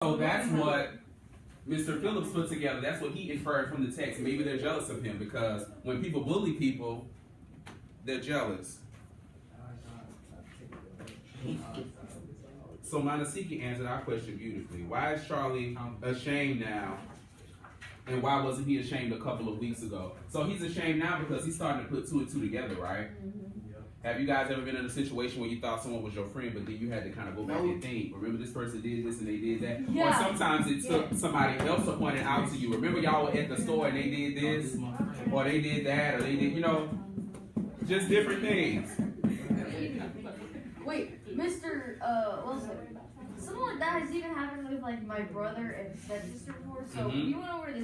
So that's what Mr. Phillips put together. That's what he inferred from the text. Maybe they're jealous of him because when people bully people, they're jealous. So Manasiki answered our question beautifully. Why is Charlie ashamed now? And why wasn't he ashamed a couple of weeks ago? So he's ashamed now because he's starting to put two and two together, right? Have you guys ever been in a situation where you thought someone was your friend, but then you had to kind of go back and think, remember this person did this and they did that? Yeah. Or sometimes it took somebody else to point it out to you. Remember y'all were at the store and they did this, or they did that, or they did, you know, just different things. Wait, Mr. Wilson, something like that has even happened with like my brother and stepsister before. So we went over to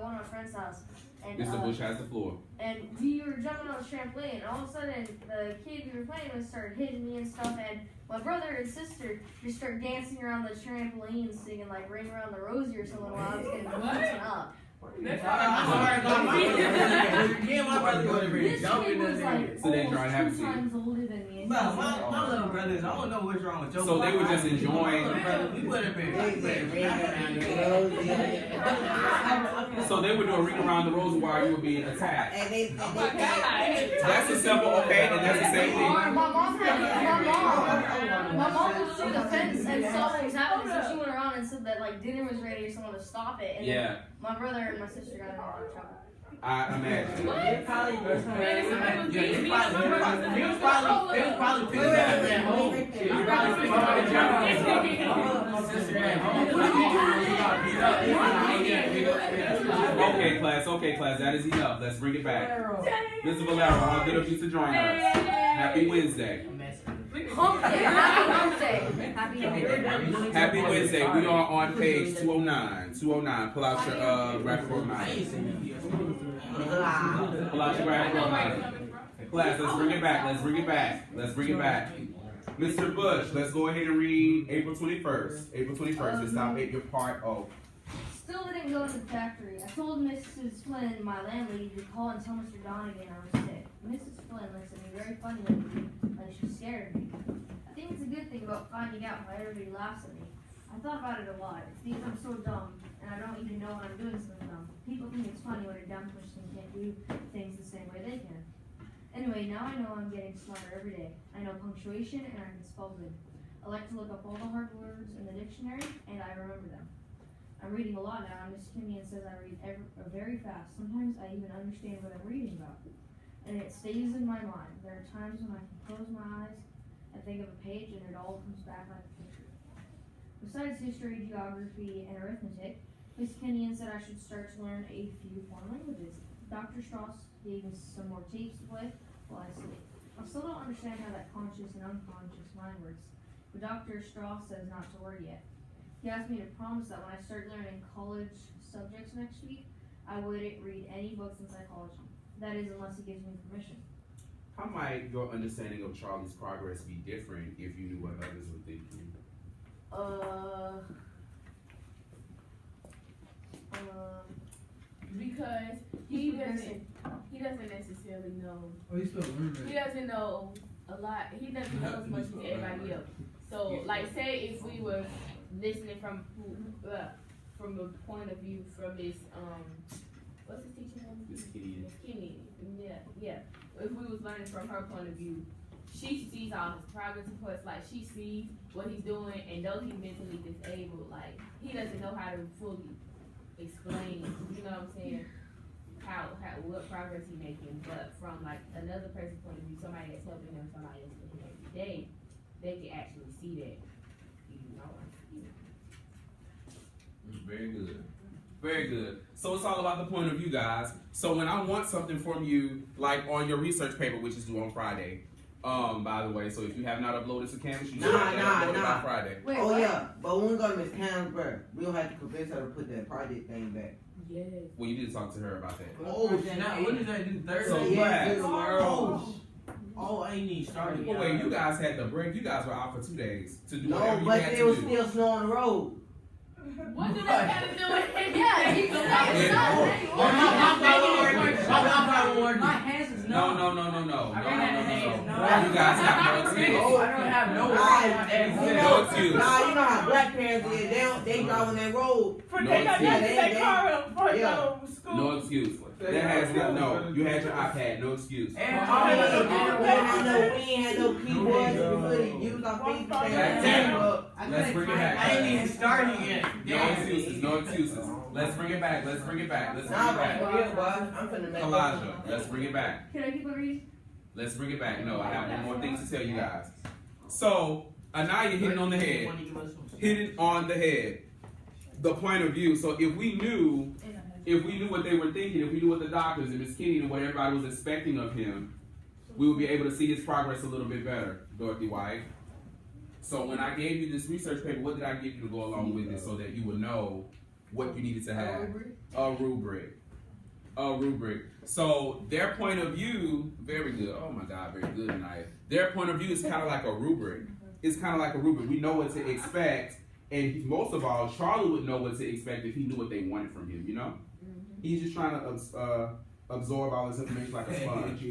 one of my friend's house. And, Mr. Bush has the floor. And we were jumping on the trampoline, and all of a sudden, the kid we were playing with started hitting me and stuff, and my brother and sister just started dancing around the trampoline, singing like "Ring Around the Rosie" or something while I was getting beaten up. This kid was like So they trying to have 2 times older than me. My little brothers, I don't know what's wrong with your So they were just enjoying. We would have been. So they were doing ring around the rosy while you were being attacked. That's a simple okay, and that's the same thing. My mom was through the fence and saw what was happening, so she went around and said that like dinner was ready or someone to stop it. And then my brother and my sister got in a lot of trouble. I imagine. He was probably picking that at home. He was probably Okay, class, that is enough. Let's bring it back. Mr. Valero, how good of you to join us. Happy Wednesday. Happy Wednesday. We are on page 209. 209. Pull out your graphical reminder. Pull out your graphical reminder. Class, let's bring it back. Let's bring it back. Mr. Bush, let's go ahead and read April 21st. April 21st. Let's stop at your part O. Still didn't go to the factory. I told Mrs. Flynn, my landlady, to call and tell Mr. Donegan I was sick. Mrs. Flynn looked at me very funny like she scared me. I think it's a good thing about finding out why everybody laughs at me. I thought about it a lot. It's because I'm so dumb, and I don't even know when I'm doing something dumb. People think it's funny when a dumb person can't do things the same way they can. Anyway, now I know I'm getting smarter every day. I know punctuation, and I can spell good. I like to look up all the hard words in the dictionary, and I remember them. I'm reading a lot now, and Miss Kimian says I read very fast. Sometimes I even understand what I'm reading about. And it stays in my mind. There are times when I can close my eyes and think of a page, and it all comes back like a picture. Besides history, geography, and arithmetic, Miss Kimian said I should start to learn a few foreign languages. Dr. Strauss gave me some more tapes to play while I sleep. I still don't understand how that conscious and unconscious mind works, but Dr. Strauss says not to worry yet. He asked me to promise that when I start learning college subjects next week, I wouldn't read any books in psychology. That is, unless he gives me permission. How might your understanding of Charlie's progress be different if you knew what others were thinking? Because he doesn't necessarily know. Oh, he's still learning. He doesn't know a lot. He doesn't know as much as everybody else. So, like, say if we were listening from the point of view from this what's his teacher name? Miss Kimian. Miss Kimian. Yeah. If we was learning from her point of view, she sees all his progress reports. Like, she sees what he's doing, and though he's mentally disabled, like, he doesn't know how to fully explain, you know what I'm saying, how what progress he's making. But from like another person's point of view, somebody that's helping him, somebody that's with him every day, they can actually see that. You know. Very good. Very good. So it's all about the point of view, guys. So when I want something from you, like on your research paper, which is due on Friday, by the way, so if you have not uploaded to Canvas, you should upload it by Friday. Wait, yeah, but when we go to Miss Canvas, bro, we'll have to convince her to put that project thing back. Yes. Well, you need to talk to her about that. Oh, now when does that do? Thursday? So class. Oh, I ain't even started. Well, wait, you guys had the break. You guys were out for 2 days to do No, whatever you but had it to was do. still snow on the road. What do that have to do with anything? Yeah, you can say it's not. Oh, my Wi-Fi won't work. My Wi-Fi won't work. My hands is No. no. You No. guys have no excuse. I don't have no Nah, No excuse. Nah, you know how black parents is. They drive on that road. No They got excuse. that car up front Yeah. of school. No excuse. That has no. You had your iPad. No excuse. We ain't had no keyboards. We couldn't use our fingers. That's it. Let's bring it back. I ain't even started yet. No excuses. No excuses. Let's bring it back. Let's bring it back. Let's bring Nah, it back. for real, boy. I'm finna make Kalasha, let's bring it back. Can I keep on reading? Let's bring it back. No, I have one more thing to tell you guys. So, Anaya hit it on the head. Hit it on the head. The point of view. So if we knew what they were thinking, if we knew what the doctors and Miss Kenny and what everybody was expecting of him, we would be able to see his progress a little bit better, Dorothy White. So when I gave you this research paper, what did I give you to go along with it so that you would know what you needed to have? A rubric. A rubric. So their point of view, very good. Oh my God, very good, Anaya. Their point of view is kind of like a rubric. It's kind of like a rubric. We know what to expect, and most of all, Charlie would know what to expect if he knew what they wanted from him. You know, he's just trying to absorb all this information like a sponge.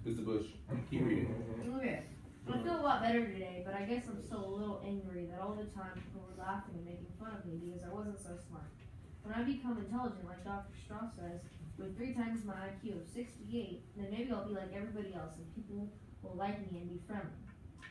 Mr. Bush, keep reading. Okay. I feel a lot better today, but I guess I'm still a little angry that all the time people were laughing and making fun of me because I wasn't so smart. When I become intelligent, like Dr. Strauss says, with 3 times my IQ of 68, then maybe I'll be like everybody else and people will like me and be friendly.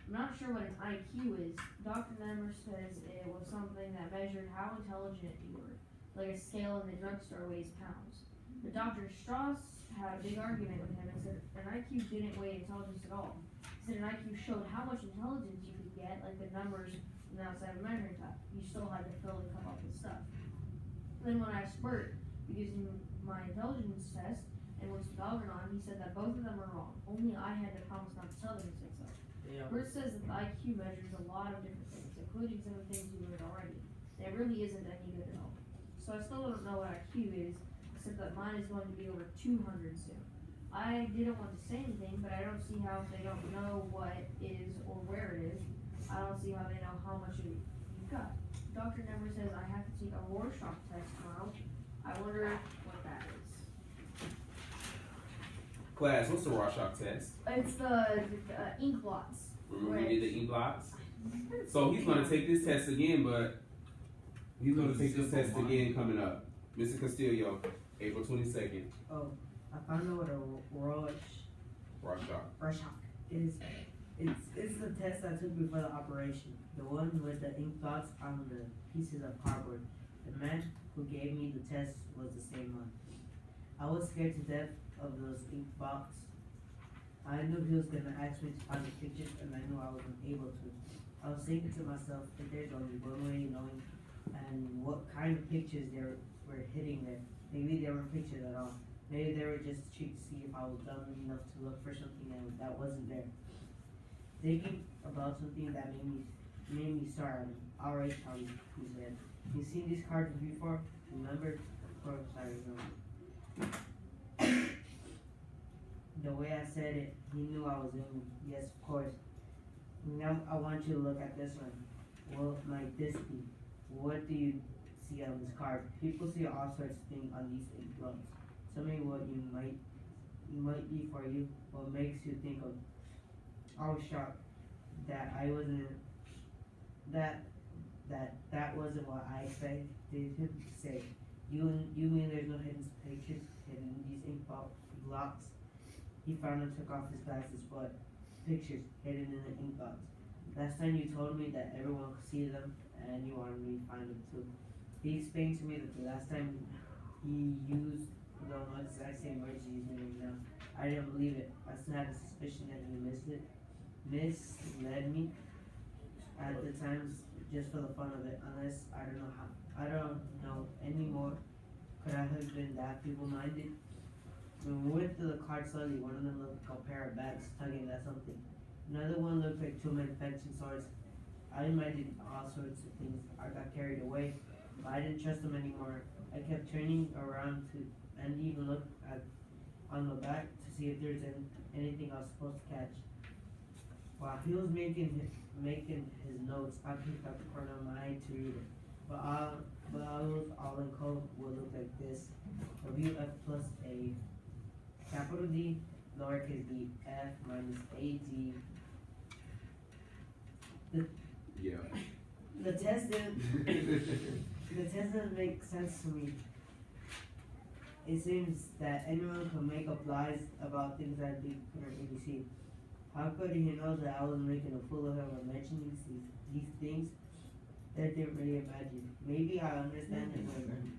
I'm not sure what an IQ is. Dr. Nemmer says it was something that measured how intelligent you were, like a scale in the drugstore weighs pounds. But Dr. Strauss had a big argument with him and said an IQ didn't weigh intelligence at all. He said an IQ showed how much intelligence you could get, like the numbers from the outside of a measuring cup. You still had to fill the cup up with stuff. Then when I asked Bert, using my intelligence test, and went to Galvin, he said that both of them were wrong. Only I had to promise not to tell them to say so. Yeah. Bert says that the IQ measures a lot of different things, including some of the things we learned already. And it really isn't any good at all. So I still don't know what IQ is, except that mine is going to be over 200 soon. I didn't want to say anything, but I don't see how if they don't know what it is or where it is, I don't see how they know how much you've got. Dr. Nemmer says I have to take a Rorschach test tomorrow. I wonder what that is. Class, what's the Rorschach test? It's the ink blots. Remember we did the ink blots? So he's going to take this test again, but he's going to take this test again coming up. Mr. Castillo, April 22nd. Oh, I found out what a Rorschach. is. It's the test I took before the operation. The one with the ink dots on the pieces of cardboard. The man who gave me the test was the same one. I was scared to death of those ink box. I knew he was gonna ask me to find the pictures, and I knew I wasn't able to. I was thinking to myself that there's only one way of knowing and what kind of pictures there were hitting there. Maybe they weren't pictures at all. Maybe they were just to see if I was dumb enough to look for something that wasn't there. Thinking about something that made me start. Alright, Charlie, he said. You've seen these cards before? Remember? Of course I remember. The way I said it, he knew I was in. Yes, of course. Now I want you to look at this one. What might this be? What do you see on this card? People see all sorts of things on these ink blots. Tell me what you might be for you. What makes you think of? I was shocked that I wasn't that wasn't what I expected him to say. You mean there's no hidden pictures hidden in these ink blocks? He finally took off his glasses, but pictures hidden in the ink blots. Last time you told me that everyone could see them, and you wanted me to find them too. He explained to me that the last time he used the exact same words he's using right now. I didn't believe it. I still had a suspicion that he misled me at the times just for the fun of it. Unless I don't know anymore. Could I have been that feeble-minded? When we went through the card slowly, one of them looked like a pair of bags tugging at something. Another one looked like 2 men fencing swords. I imagined all sorts of things. I got carried away, but I didn't trust them anymore. I kept turning around and even looked on the back to see if there's anything I was supposed to catch. While he was making his notes, I picked up the corner of my eye to read it. but all in code will look like this: WF plus A, capital D, lowercase d, F minus AD. Yeah. The test doesn't make sense to me. It seems that anyone can make up lies about things that they couldn't really see. How could he know that I was making a fool of him or mentioning these things that I didn't really imagine? Maybe I understand it when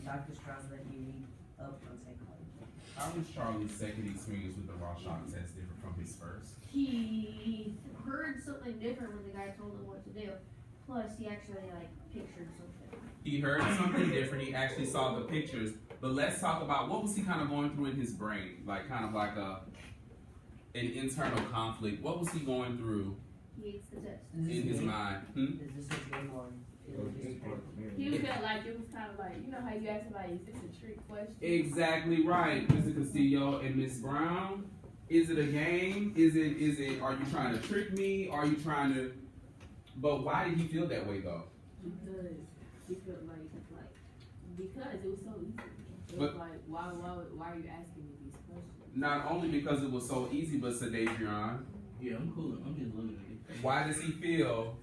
Dr. Strauss let me read up on psychology. How is Charlie's second experience with the Rorschach test different from his first? He heard something different when the guy told him what to do. Plus, he actually pictured something. He heard something different. He actually saw the pictures. But let's talk about what was he kind of going through in his brain, like kind of like an internal conflict. What was he going through He hates the test. in his mind? Is this a game or He felt like it was kind of like, you know how you ask somebody, is this a trick question? Exactly right, Mr. Castillo and Miss Brown. Is it a game? Is it? Are you trying to trick me? Are you trying to? But why did he feel that way though? Because he felt like because it was so easy. It But- was like, why are you asking me these questions? Not only because it was so easy, but Sadadrian, Yeah, I'm cool. I'm just looking at it. why does he feel?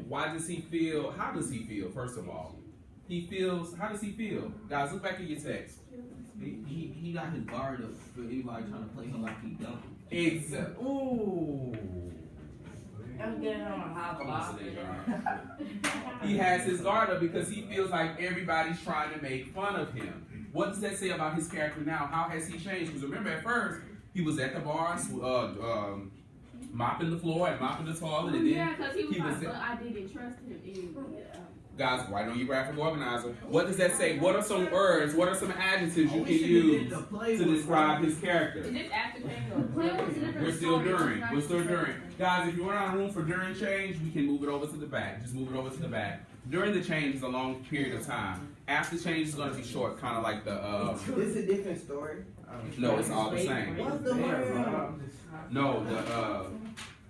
Why does he feel? How does he feel? First of all, he feels. How does he feel? Guys, look back at your text. He got his guard up for anybody trying to play him like he don't. Ooh. I'm getting on a hot Come on, box. Sadadrian. He has his guard up because he feels like everybody's trying to make fun of him. What does that say about his character now? How has he changed? Because remember, at first he was at the bar, mopping the floor and mopping the toilet, and then Yeah, because he was he was like, there. but I didn't trust him anymore. guys, write on your graphic organizer. What does that say? What are some words? What are some adjectives you can use to describe his character? Is this after change or Play was a different We're still story. during. We're still during. Guys, if you want a room for during change, we can move it over to the back. Just move it over to the back. During the change is a long period of time. After change is going to be short, kind of like the. It's a different story. No, it's all the same. What's the word?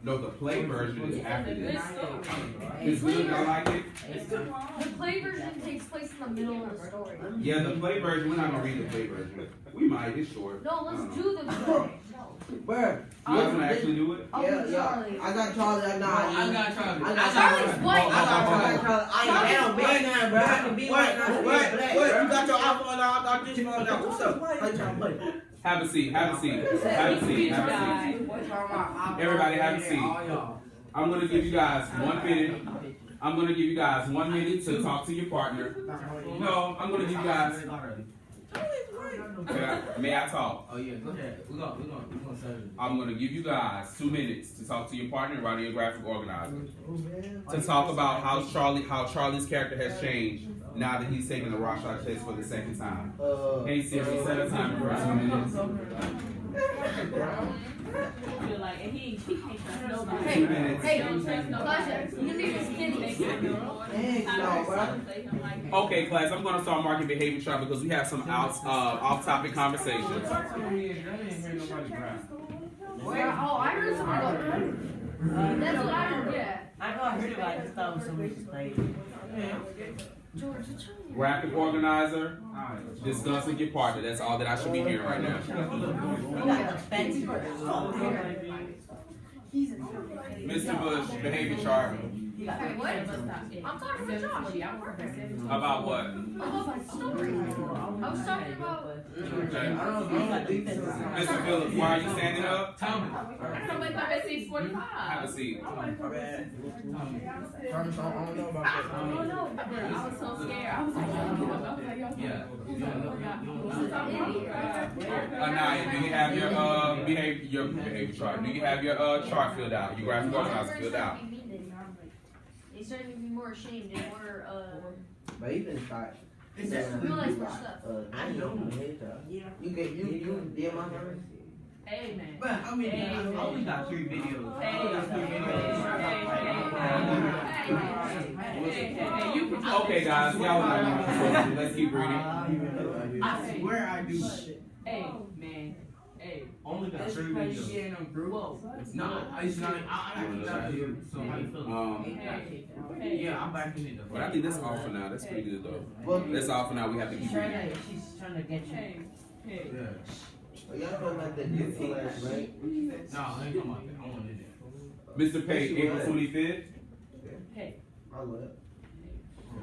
No, the play version is after It's a this. good story. It's good. I like it. It's too long. The play version takes place in the middle of the story. Yeah, the play version. We're not gonna read the play version. We might. It's short. No, I let's don't do the story. No. Bruh. You guys wanna actually do it? Oh, Yeah, Charlie. yeah. I got Charlie. I got I got Charlie. I got Charlie's Charlie. white. I got Charlie. I ain't big now, bro. I can be white now. What? You got your iPhone out? I got this phone out. What's up? How you trying to play? Have a seat. Have a seat. Have a seat. Have a seat. Everybody have a seat. All y'all. I'm gonna give you guys 1 minute. I'm gonna give you guys 1 minute to talk to your partner. No, I'm gonna give you guys. May I talk? Oh yeah, go ahead. We're gonna serve it. I'm gonna give you guys 2 minutes to talk to your partner and write in your graphic organizer to talk about how Charlie's character has changed now that he's taking the Rorschach test for the second time. Hey Siri, set a timer for 2 minutes. I feel like, and he can't trust nobody. Hey, 2 minutes. hey, He don't trust nobody. Claudia, you need to skinny. Okay, class, I'm gonna start marking behavior chart because we have some off-topic conversations. Where? Oh, I heard someone go. That's what I heard. Yeah. I know I heard about it. I just thought it was something just played. George, Graphic organizer, discuss with your partner. That's all that I should be hearing right now. You got the fancy he's a Mr. Bush, behavior chart. Hey, what? I'm talking to Josh. About what? About my story. I was talking about. Okay. Mr. Phillips, why are you standing up? Tell me. I gotta wake up at 6:45. Have a seat. My bad. I don't know about that. Oh no. I was so scared. I was like, Yeah. Anaya, do you have your behavior chart? Do you have your chart filled out? Your graphic organizer filled out? They started to be more ashamed and more But he been shot. realize more stuff. I know. You did my number? hey man. But I mean, I only got 3 videos. Hey, you can Okay, guys, y'all know. Let's keep reading. I swear I do. Hey, man. Hey, Only got That's 3 crazy videos. shit in them group. whoa. No, it's not. I actually got here. So how you feeling? Hey, Yeah, I'm back in it though. But I think that's all for now. That's pretty good though. Well, That's all for now. We have to She's keep it. trying to get you. hey, hey. Yeah. y'all talking about that Disney last night? No, I ain't talking about that. I want it there. Mr. Page, April 25th. Hey. I love it.